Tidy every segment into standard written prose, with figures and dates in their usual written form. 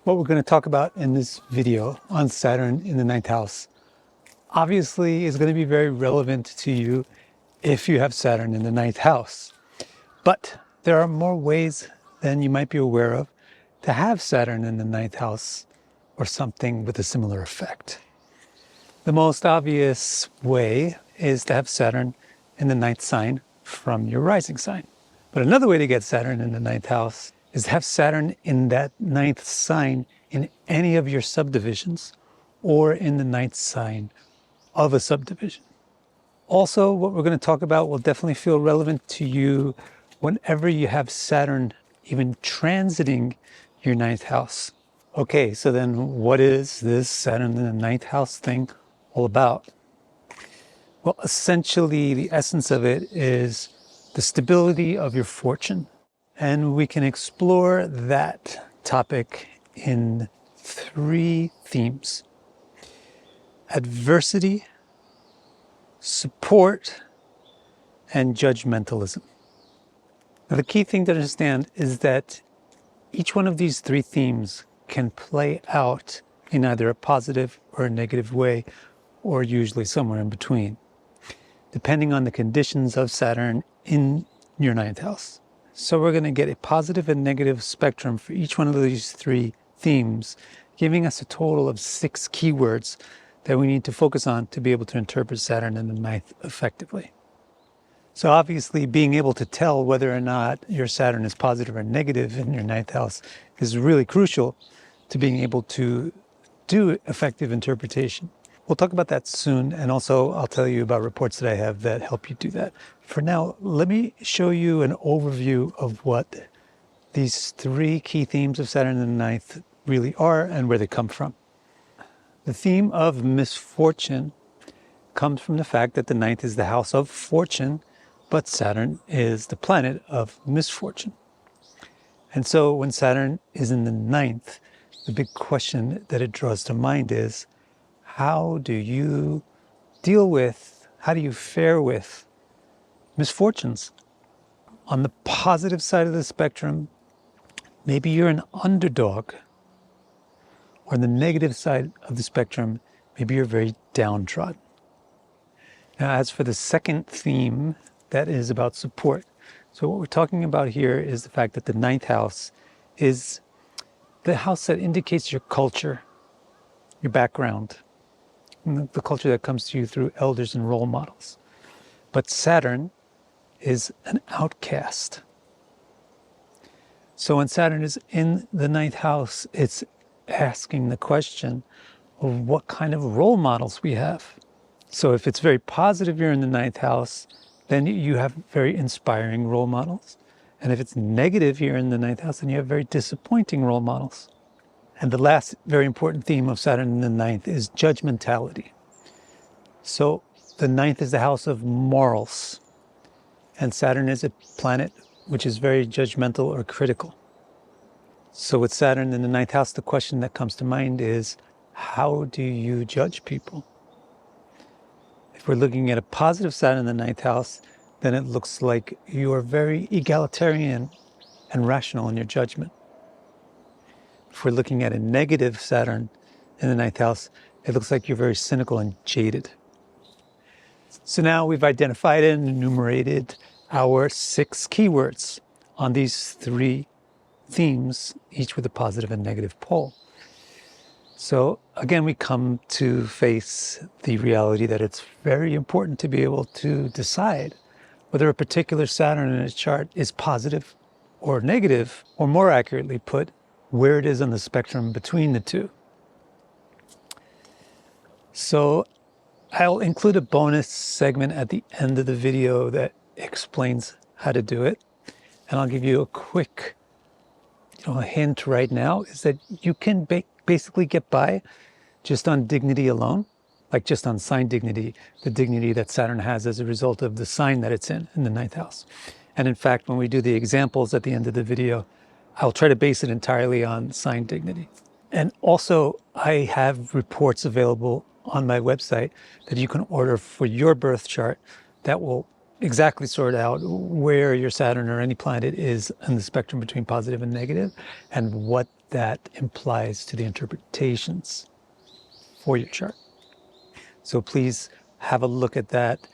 What we're going to talk about in this video on Saturn in the ninth house obviously is going to be very relevant to you if you have Saturn in the ninth house. But there are more ways than you might be aware of to have Saturn in the ninth house or something with a similar effect. The most obvious way is to have Saturn in the ninth sign from your rising sign. But another way to get Saturn in the ninth house is to have Saturn in that ninth sign in any of your subdivisions or in the ninth sign of a subdivision. Also, what we're going to talk about will definitely feel relevant to you whenever you have Saturn even transiting your ninth house. Okay, so then what is this Saturn in the ninth house thing all about? Well, essentially, the essence of it is the stability of your fortune. And we can explore that topic in three themes: adversity, support, and judgmentalism. Now, the key thing to understand is that each one of these three themes can play out in either a positive or a negative way, or usually somewhere in between, depending on the conditions of Saturn in your ninth house. So we're going to get a positive and negative spectrum for each one of these three themes, giving us a total of 6 keywords that we need to focus on to be able to interpret Saturn in the ninth effectively. So obviously, being able to tell whether or not your Saturn is positive or negative in your ninth house is really crucial to being able to do effective interpretation. We'll talk about that soon, and also I'll tell you about reports that I have that help you do that. For now, let me show you an overview of what these 3 key themes of Saturn in the ninth really are and where they come from. The theme of misfortune comes from the fact that the ninth is the house of fortune, but Saturn is the planet of misfortune. And so when Saturn is in the ninth, the big question that it draws to mind is, how do you fare with misfortunes? On the positive side of the spectrum, maybe you're an underdog. Or on the negative side of the spectrum, maybe you're very downtrodden. Now, as for the second theme, that is about support. So what we're talking about here is the fact that the ninth house is the house that indicates your culture, your background, the culture that comes to you through elders and role models. But Saturn is an outcast. So when Saturn is in the ninth house, it's asking the question of what kind of role models we have. So if it's very positive you're in the ninth house, then you have very inspiring role models. And if it's negative here in the ninth house, then you have very disappointing role models. And the last very important theme of Saturn in the ninth is judgementality. So the ninth is the house of morals. And Saturn is a planet which is very judgmental or critical. So with Saturn in the ninth house, the question that comes to mind is, how do you judge people? If we're looking at a positive Saturn in the ninth house, then it looks like you are very egalitarian and rational in your judgment. If we're looking at a negative Saturn in the ninth house, it looks like you're very cynical and jaded. So now we've identified and enumerated our 6 keywords on these 3 themes, each with a positive and negative pole. So again, we come to face the reality that it's very important to be able to decide whether a particular Saturn in a chart is positive or negative, or more accurately put, where it is on the spectrum between the two. So I'll include a bonus segment at the end of the video that explains how to do it. And I'll give you a quick a hint right now, is that you can basically get by just on dignity alone, like just on sign dignity, the dignity that Saturn has as a result of the sign that it's in the ninth house. And in fact, when we do the examples at the end of the video, I'll try to base it entirely on sign dignity. And also, I have reports available on my website that you can order for your birth chart that will exactly sort out where your Saturn or any planet is in the spectrum between positive and negative, and what that implies to the interpretations for your chart. So please have a look at that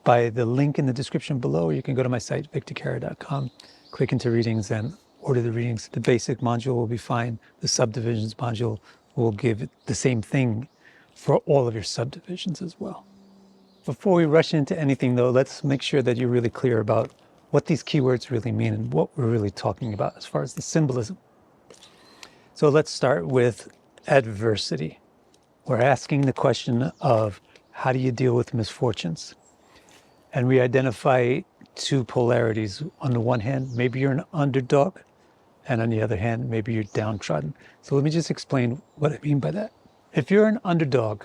by the link in the description below, or you can go to my site, victorcara.com, click into readings and order the readings. The basic module will be fine. The subdivisions module will give it the same thing for all of your subdivisions as well. Before we rush into anything though, let's make sure that you're really clear about what these keywords really mean and what we're really talking about as far as the symbolism. So let's start with adversity. We're asking the question of how do you deal with misfortunes? And we identify two polarities. On the one hand, maybe you're an underdog, and on the other hand, maybe you're downtrodden. So let me just explain what I mean by that. If you're an underdog,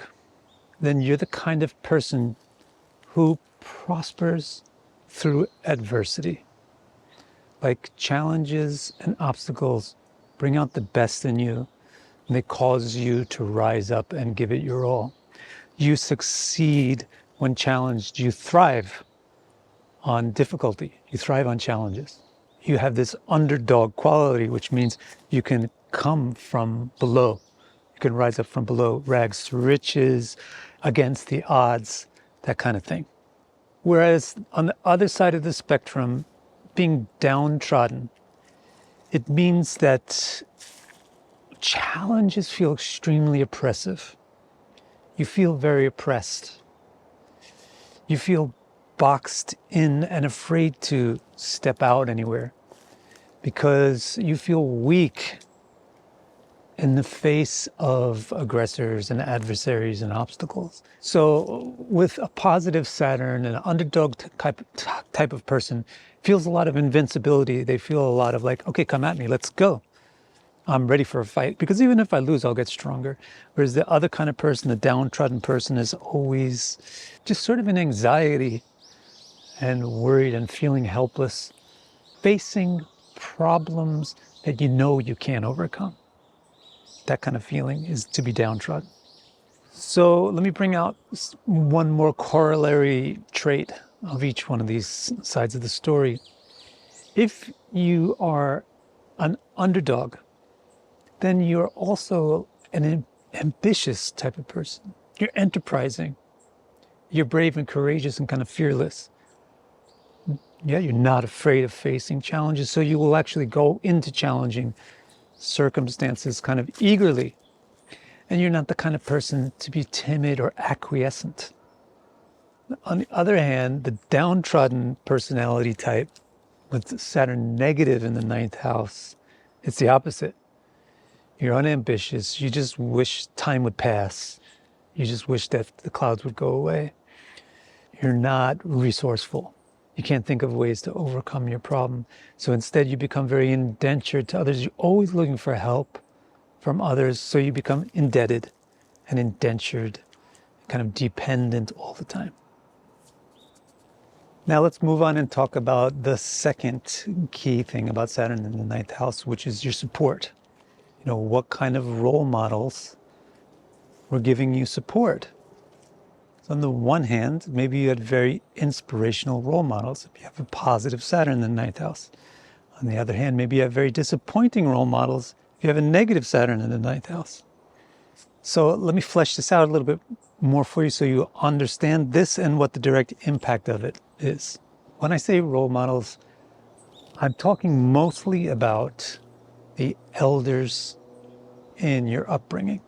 then you're the kind of person who prospers through adversity. Like challenges and obstacles bring out the best in you, and they cause you to rise up and give it your all. You succeed when challenged. You thrive on difficulty. You thrive on challenges. You have this underdog quality, which means you can come from below. You can rise up from below, rags to riches, against the odds, that kind of thing. Whereas on the other side of the spectrum, being downtrodden, it means that challenges feel extremely oppressive. You feel very oppressed. You feel boxed in and afraid to step out anywhere because you feel weak in the face of aggressors and adversaries and obstacles. So with a positive Saturn, an underdog type of person feels a lot of invincibility. They feel a lot of like, okay, come at me, let's go. I'm ready for a fight, because even if I lose, I'll get stronger. Whereas the other kind of person, the downtrodden person, is always just sort of in anxiety and worried and feeling helpless, facing problems that you know you can't overcome. That kind of feeling is to be downtrodden. So let me bring out one more corollary trait of each one of these sides of the story. If you are an underdog, then you're also an ambitious type of person. You're enterprising. You're brave and courageous and kind of fearless. Yeah, you're not afraid of facing challenges, so you will actually go into challenging circumstances kind of eagerly. And you're not the kind of person to be timid or acquiescent. On the other hand, the downtrodden personality type with Saturn negative in the 9th house, it's the opposite. You're unambitious. You just wish time would pass. You just wish that the clouds would go away. You're not resourceful. You can't think of ways to overcome your problem. So instead you become very indentured to others. You're always looking for help from others. So you become indebted and indentured, kind of dependent all the time. Now let's move on and talk about the second key thing about Saturn in the 9th house, which is your support. You know, what kind of role models were giving you support? So on the one hand, maybe you had very inspirational role models if you have a positive Saturn in the 9th house. On the other hand, maybe you have very disappointing role models if you have a negative Saturn in the 9th house. So let me flesh this out a little bit more for you so you understand this and what the direct impact of it is. When I say role models, I'm talking mostly about the elders in your upbringing.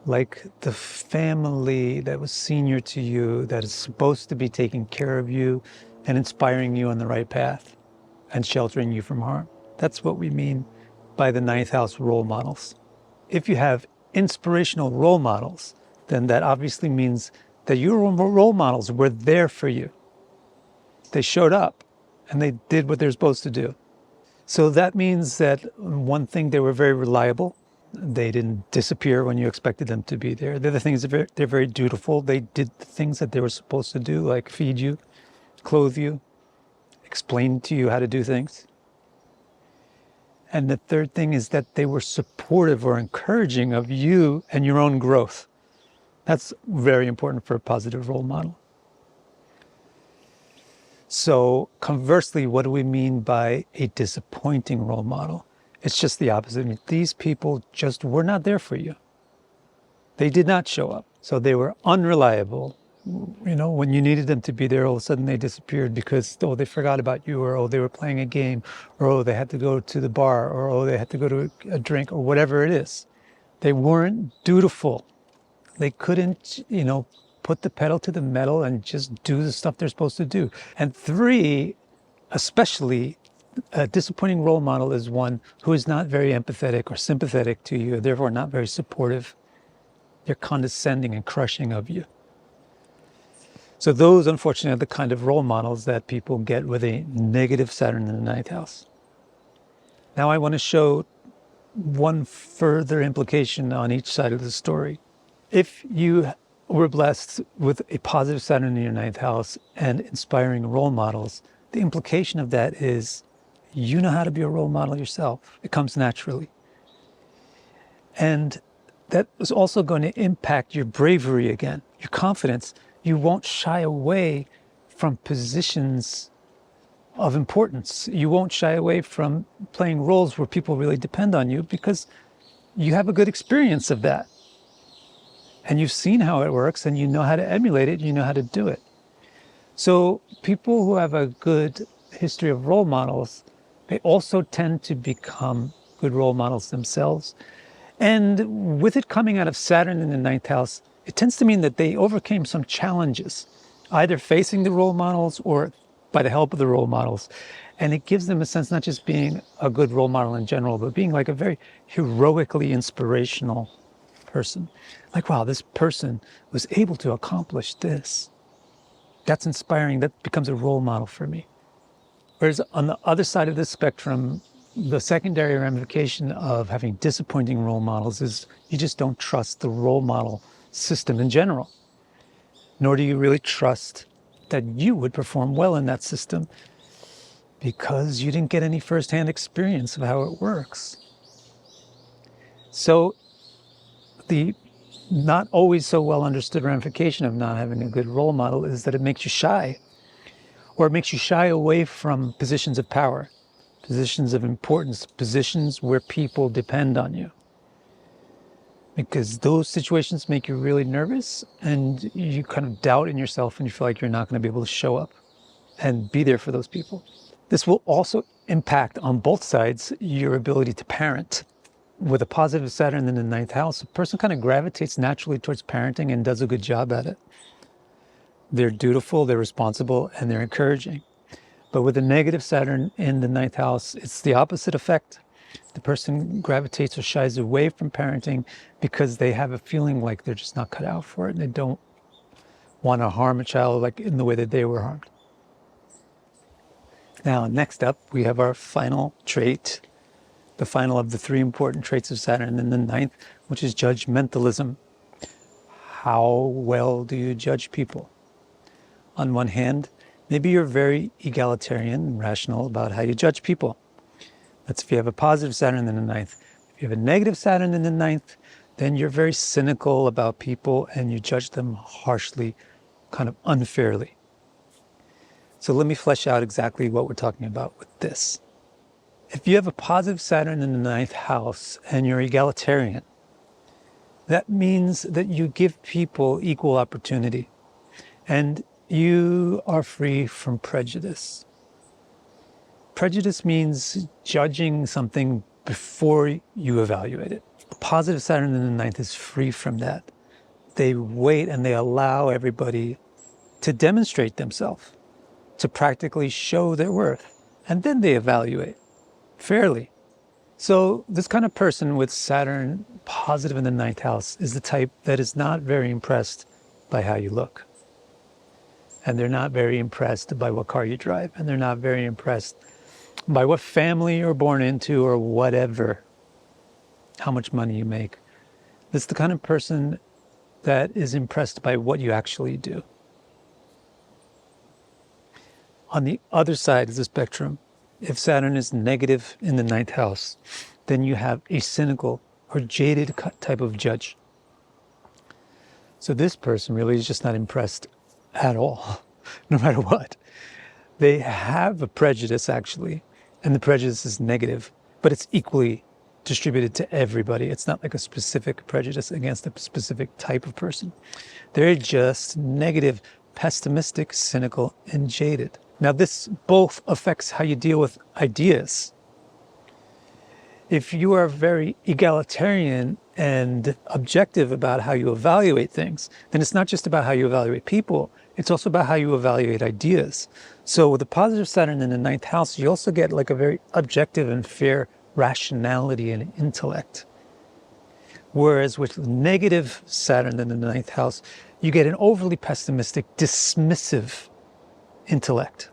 Like the family that was senior to you, that is supposed to be taking care of you and inspiring you on the right path and sheltering you from harm. That's what we mean by the 9th house role models. If you have inspirational role models, then that obviously means that your role models were there for you. They showed up and they did what they're supposed to do. So that means that one thing, they were very reliable. They didn't disappear when you expected them to be there. The other thing is they're very dutiful. They did the things that they were supposed to do, like feed you, clothe you, explain to you how to do things. And the third thing is that they were supportive or encouraging of you and your own growth. That's very important for a positive role model. So conversely, what do we mean by a disappointing role model? It's just the opposite. I mean, these people just were not there for you. They did not show up. So they were unreliable. You know, when you needed them to be there, all of a sudden they disappeared because, oh, they forgot about you, or, oh, they were playing a game, or, oh, they had to go to the bar, or, oh, they had to go to a drink, or whatever it is. They weren't dutiful. They couldn't, you know, put the pedal to the metal and just do the stuff they're supposed to do. And 3, especially, a disappointing role model is one who is not very empathetic or sympathetic to you, therefore not very supportive. They're condescending and crushing of you. So those, unfortunately, are the kind of role models that people get with a negative Saturn in the ninth house. Now I want to show one further implication on each side of the story. If you were blessed with a positive Saturn in your ninth house and inspiring role models, the implication of that is you know how to be a role model yourself. It comes naturally. And that is also going to impact your bravery again, your confidence. You won't shy away from positions of importance. You won't shy away from playing roles where people really depend on you because you have a good experience of that. And you've seen how it works and you know how to emulate it, you know how to do it. So people who have a good history of role models, they also tend to become good role models themselves. And with it coming out of Saturn in the ninth house, it tends to mean that they overcame some challenges, either facing the role models or by the help of the role models. And it gives them a sense not just being a good role model in general, but being like a very heroically inspirational person. Like, wow, this person was able to accomplish this. That's inspiring. That becomes a role model for me. Whereas on the other side of the spectrum, the secondary ramification of having disappointing role models is you just don't trust the role model system in general, nor do you really trust that you would perform well in that system because you didn't get any firsthand experience of how it works. So the not always so well understood ramification of not having a good role model is that it makes you shy, or it makes you shy away from positions of power, positions of importance, positions where people depend on you. Because those situations make you really nervous and you kind of doubt in yourself and you feel like you're not going to be able to show up and be there for those people. This will also impact on both sides your ability to parent. With a positive Saturn in the ninth house, a person kind of gravitates naturally towards parenting and does a good job at it. They're dutiful, they're responsible, and they're encouraging. But with a negative Saturn in the ninth house, it's the opposite effect. The person gravitates or shies away from parenting because they have a feeling like they're just not cut out for it and they don't want to harm a child like in the way that they were harmed. Now, next up, we have our final trait, the final of the 3 important traits of Saturn in the ninth, which is judgmentalism. How well do you judge people? On one hand, maybe you're very egalitarian and rational about how you judge people. That's if you have a positive Saturn in the ninth. If you have a negative Saturn in the ninth, then you're very cynical about people and you judge them harshly, kind of unfairly. So let me flesh out exactly what we're talking about with this. If you have a positive Saturn in the ninth house and you're egalitarian, that means that you give people equal opportunity and you are free from prejudice. Prejudice means judging something before you evaluate it. A positive Saturn in the ninth is free from that. They wait and they allow everybody to demonstrate themselves, to practically show their worth, and then they evaluate fairly. So this kind of person with Saturn positive in the ninth house is the type that is not very impressed by how you look. And they're not very impressed by what car you drive. And they're not very impressed by what family you're born into or whatever, how much money you make. It's the kind of person that is impressed by what you actually do. On the other side of the spectrum, if Saturn is negative in the ninth house, then you have a cynical or jaded type of judge. So this person really is just not impressed at all, no matter what. They have a prejudice, actually, and the prejudice is negative, but it's equally distributed to everybody. It's not like a specific prejudice against a specific type of person. They're just negative, pessimistic, cynical, and jaded. Now, this both affects how you deal with ideas. If you are very egalitarian and objective about how you evaluate things, then it's not just about how you evaluate people, it's also about how you evaluate ideas. So with the positive Saturn in the 9th house, you also get like a very objective and fair rationality and intellect. Whereas with negative Saturn in the 9th house, you get an overly pessimistic, dismissive intellect.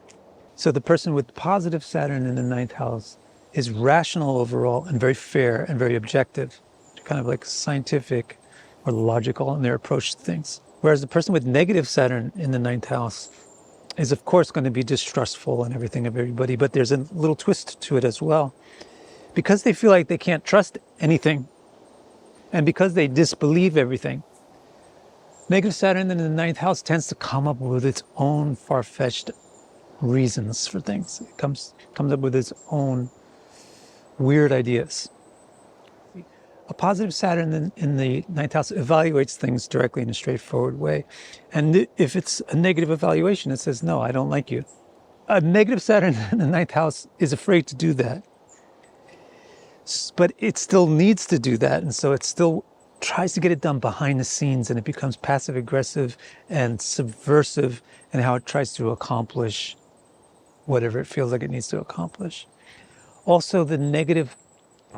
So the person with positive Saturn in the 9th house is rational overall and very fair and very objective, kind of like scientific or logical in their approach to things. Whereas the person with negative Saturn in the 9th house is of course going to be distrustful and everything of everybody, but there's a little twist to it as well. Because they feel like they can't trust anything, and because they disbelieve everything, negative Saturn in the 9th house tends to come up with its own far-fetched reasons for things. It comes up with its own weird ideas. A positive Saturn in the 9th house evaluates things directly in a straightforward way. And if it's a negative evaluation, it says, no, I don't like you. A negative Saturn in the 9th house is afraid to do that. But it still needs to do that. And so it still tries to get it done behind the scenes, and it becomes passive aggressive and subversive in how it tries to accomplish whatever it feels like it needs to accomplish. Also, the negative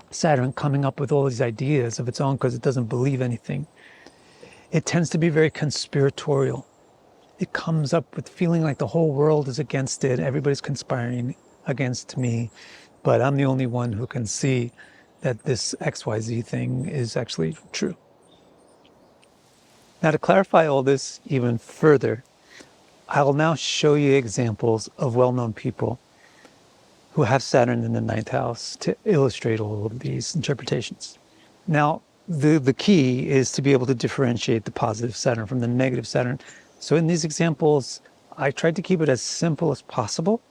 Saturn coming up with all these ideas of its own because it doesn't believe anything. It tends to be very conspiratorial. It comes up with feeling like the whole world is against it. Everybody's conspiring against me, but I'm the only one who can see that this XYZ thing is actually true. Now, to clarify all this even further, I'll now show you examples of well-known people who have Saturn in the 9th house to illustrate all of these interpretations. Now, the key is to be able to differentiate the positive Saturn from the negative Saturn. So in these examples, I tried to keep it as simple as possible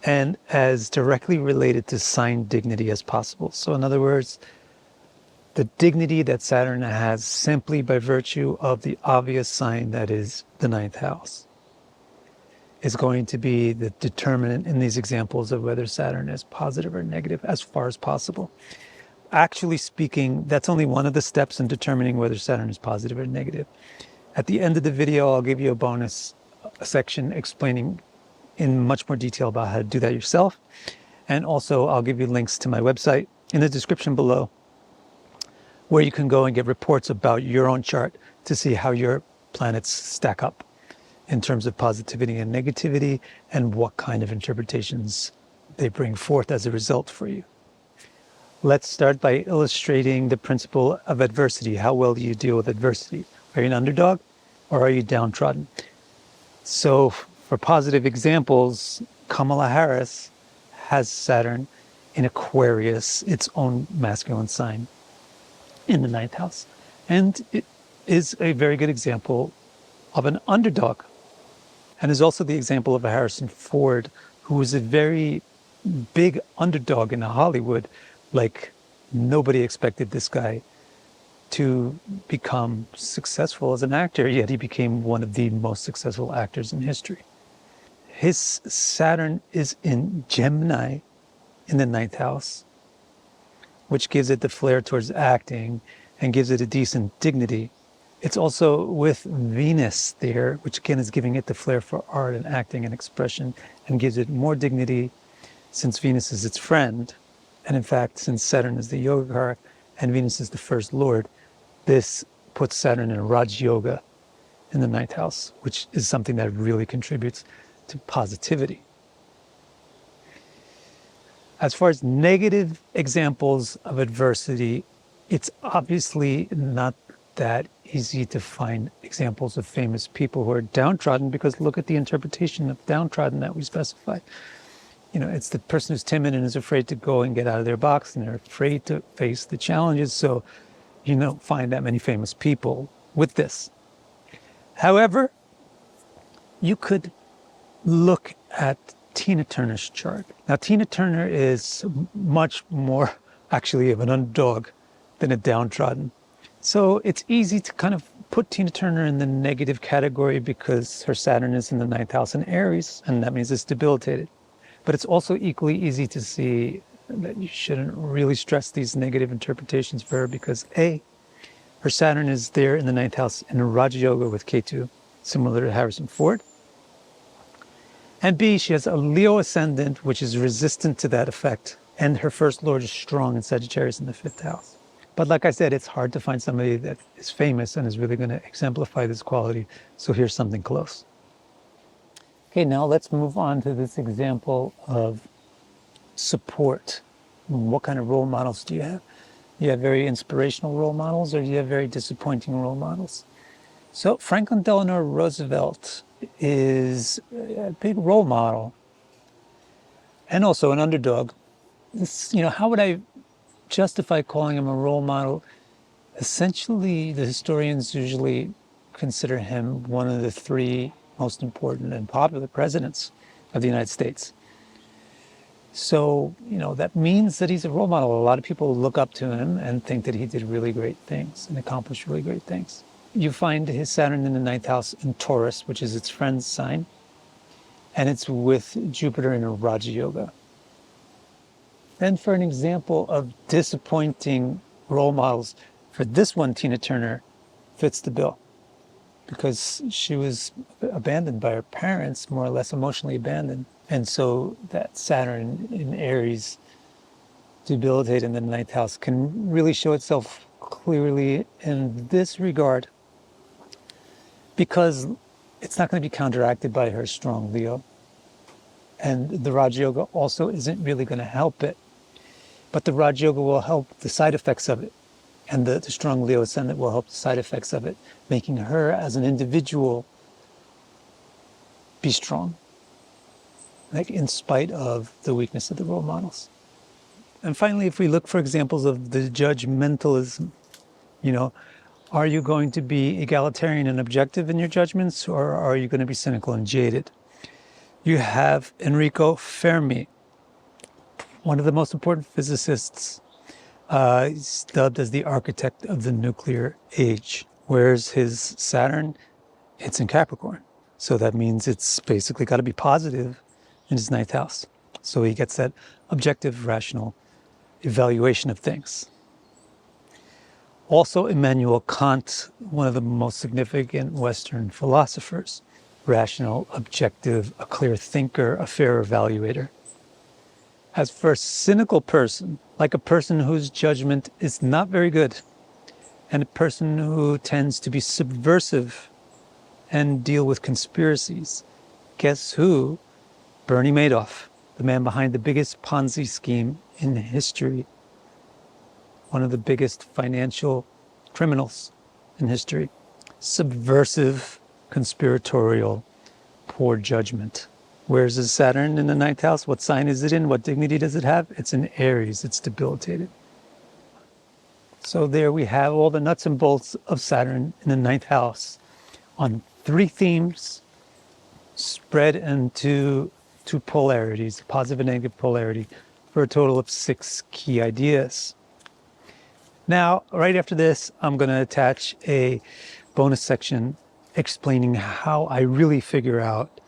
and as directly related to sign dignity as possible. So in other words, the dignity that Saturn has simply by virtue of the obvious sign that is the 9th house is going to be the determinant in these examples of whether Saturn is positive or negative as far as possible. Actually speaking, that's only one of the steps in determining whether Saturn is positive or negative. At the end of the video, I'll give you a bonus section explaining in much more detail about how to do that yourself. And also I'll give you links to my website in the description below, where you can go and get reports about your own chart to see how your planets stack up in terms of positivity and negativity and what kind of interpretations they bring forth as a result for you. Let's start by illustrating the principle of adversity. How well do you deal with adversity? Are you an underdog or are you downtrodden? So for positive examples, Kamala Harris has Saturn in Aquarius, its own masculine sign, in the 9th house. And it is a very good example of an underdog, and is also the example of a Harrison Ford, who was a very big underdog in Hollywood. Like, nobody expected this guy to become successful as an actor, yet he became one of the most successful actors in history. His Saturn is in Gemini in the 9th house, which gives it the flair towards acting and gives it a decent dignity. It's also with Venus there, which again is giving it the flair for art and acting and expression, and gives it more dignity since Venus is its friend. And in fact, since Saturn is the yoga car and Venus is the first lord, this puts Saturn in Raj Yoga in the 9th house, which is something that really contributes to positivity. As far as negative examples of adversity, it's obviously not that easy to find examples of famous people who are downtrodden, because look at the interpretation of downtrodden that we specify. You know, it's the person who's timid and is afraid to go and get out of their box, and they're afraid to face the challenges. So you don't find that many famous people with this. However, you could look at Tina Turner's chart. Now, Tina Turner is much more actually of an underdog than a downtrodden. So it's easy to kind of put Tina Turner in the negative category because her Saturn is in the 9th house in Aries, and that means it's debilitated. But it's also equally easy to see that you shouldn't really stress these negative interpretations for her because A, her Saturn is there in the 9th house in a Raja Yoga with Ketu, similar to Harrison Ford. And B, she has a Leo ascendant, which is resistant to that effect. And her first lord is strong in Sagittarius in the 5th house. But like I said, it's hard to find somebody that is famous and is really going to exemplify this quality. So here's something close. Okay, now let's move on to this example of support. What kind of role models do you have? You have very inspirational role models, or do you have very disappointing role models? So Franklin Delano Roosevelt is a big role model and also an underdog. How would I justify calling him a role model? Essentially, the historians usually consider him one of the 3 most important and popular presidents of the United States. So, that means that he's a role model. A lot of people look up to him and think that he did really great things and accomplished really great things. You find his Saturn in the 9th house in Taurus, which is its friend's sign, and it's with Jupiter in a Raja Yoga. Then for an example of disappointing role models, for this one, Tina Turner fits the bill because she was abandoned by her parents, more or less emotionally abandoned. And so that Saturn in Aries, debilitated in the 9th house, can really show itself clearly in this regard because it's not going to be counteracted by her strong Leo. And the Raja Yoga also isn't really going to help it. But the Raja Yoga will help the side effects of it. And the strong Leo ascendant will help the side effects of it, making her as an individual be strong, like in spite of the weakness of the role models. And finally, if we look for examples of the judgmentalism, are you going to be egalitarian and objective in your judgments, or are you going to be cynical and jaded? You have Enrico Fermi, one of the most important physicists. He's dubbed as the architect of the nuclear age. Whereas his Saturn, it's in Capricorn. So that means it's basically got to be positive in his 9th house. So he gets that objective, rational evaluation of things. Also, Immanuel Kant, one of the most significant Western philosophers, rational, objective, a clear thinker, a fair evaluator. As for a cynical person, like a person whose judgment is not very good, and a person who tends to be subversive and deal with conspiracies, guess who? Bernie Madoff, the man behind the biggest Ponzi scheme in history, one of the biggest financial criminals in history. Subversive, conspiratorial, poor judgment. Where's his Saturn in the 9th house? What sign is it in? What dignity does it have? It's in Aries. It's debilitated. So there we have all the nuts and bolts of Saturn in the 9th house on 3 themes spread into 2 polarities, positive and negative polarity, for a total of 6 key ideas. Now, right after this, I'm going to attach a bonus section explaining how I really figure out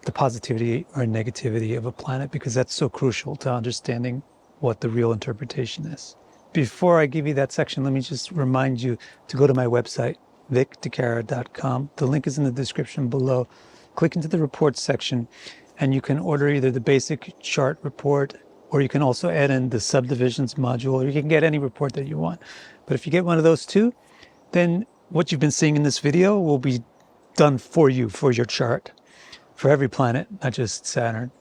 the positivity or negativity of a planet, because that's so crucial to understanding what the real interpretation is. Before I give you that section, let me just remind you to go to my website, vicdecara.com. The link is in the description below. Click into the reports section, and you can order either the basic chart report, or you can also add in the subdivisions module, or you can get any report that you want. But if you get one of those 2, then what you've been seeing in this video will be done for you, for your chart, for every planet, not just Saturn.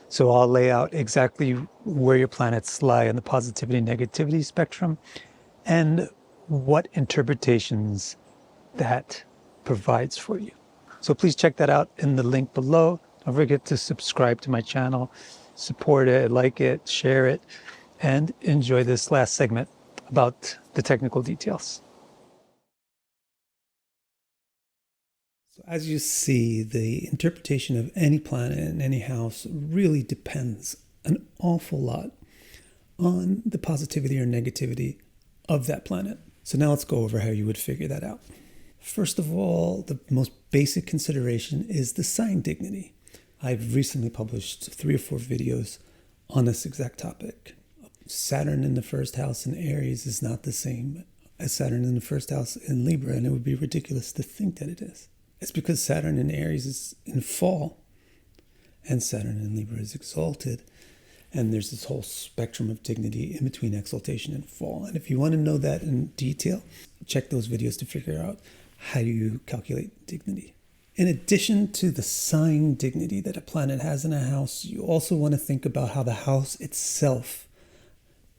So I'll lay out exactly where your planets lie on the positivity negativity spectrum and what interpretations that provides for you. So please check that out in the link below. Don't forget to subscribe to my channel, support it, like it, share it, and enjoy this last segment about the technical details. As you see, the interpretation of any planet in any house really depends an awful lot on the positivity or negativity of that planet. So now let's go over how you would figure that out. First of all, the most basic consideration is the sign dignity. I've recently published 3 or 4 videos on this exact topic. Saturn in the first house in Aries is not the same as Saturn in the first house in Libra, and it would be ridiculous to think that it is. It's because Saturn in Aries is in fall and Saturn in Libra is exalted. And there's this whole spectrum of dignity in between exaltation and fall. And if you want to know that in detail, check those videos to figure out how you calculate dignity. In addition to the sign dignity that a planet has in a house, you also want to think about how the house itself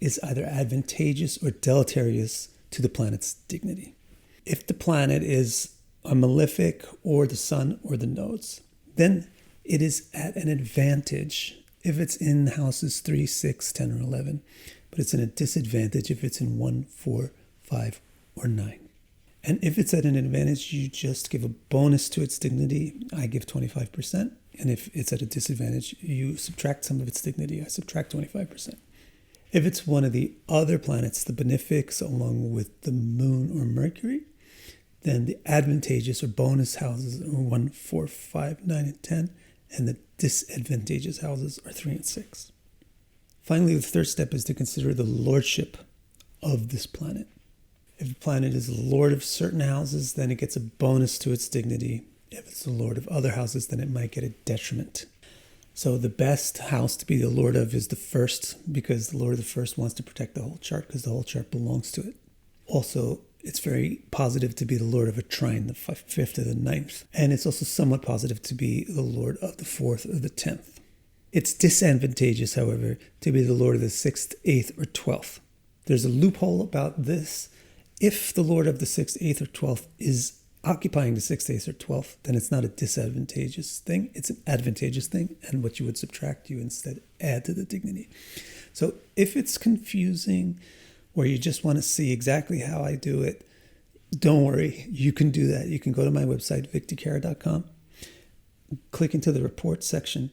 is either advantageous or deleterious to the planet's dignity. If the planet is a malefic or the sun or the nodes, then it is at an advantage if it's in houses 3, 6, 10, or 11, but it's in a disadvantage if it's in 1, 4, 5, or 9. And if it's at an advantage, you just give a bonus to its dignity. I give 25%. And if it's at a disadvantage, you subtract some of its dignity. I subtract 25%. If it's one of the other planets, the benefics, along with the moon or Mercury, then the advantageous or bonus houses are 1, 4, 5, 9, and 10. And the disadvantageous houses are 3 and 6. Finally, the third step is to consider the lordship of this planet. If a planet is the lord of certain houses, then it gets a bonus to its dignity. If it's the lord of other houses, then it might get a detriment. So the best house to be the lord of is the first, because the lord of the first wants to protect the whole chart because the whole chart belongs to it. Also, it's very positive to be the lord of a trine, the 5th or the 9th. And it's also somewhat positive to be the lord of the 4th or the 10th. It's disadvantageous, however, to be the lord of the 6th, 8th, or 12th. There's a loophole about this. If the lord of the 6th, 8th, or 12th is occupying the 6th, 8th, or 12th, then it's not a disadvantageous thing. It's an advantageous thing. And what you would subtract, you instead add to the dignity. So if it's confusing, or you just want to see exactly how I do it, don't worry, you can do that. You can go to my website, victorcara.com, click into the report section,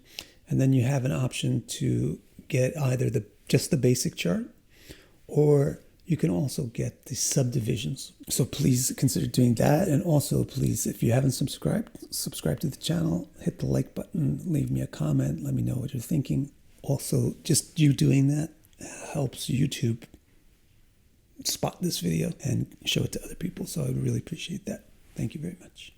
and then you have an option to get either just the basic chart, or you can also get the subdivisions. So please consider doing that. And also, please, if you haven't subscribe to the channel, hit the like button, leave me a comment, let me know what you're thinking. Also, just you doing that helps YouTube spot this video and show it to other people. So I would really appreciate that. Thank you very much.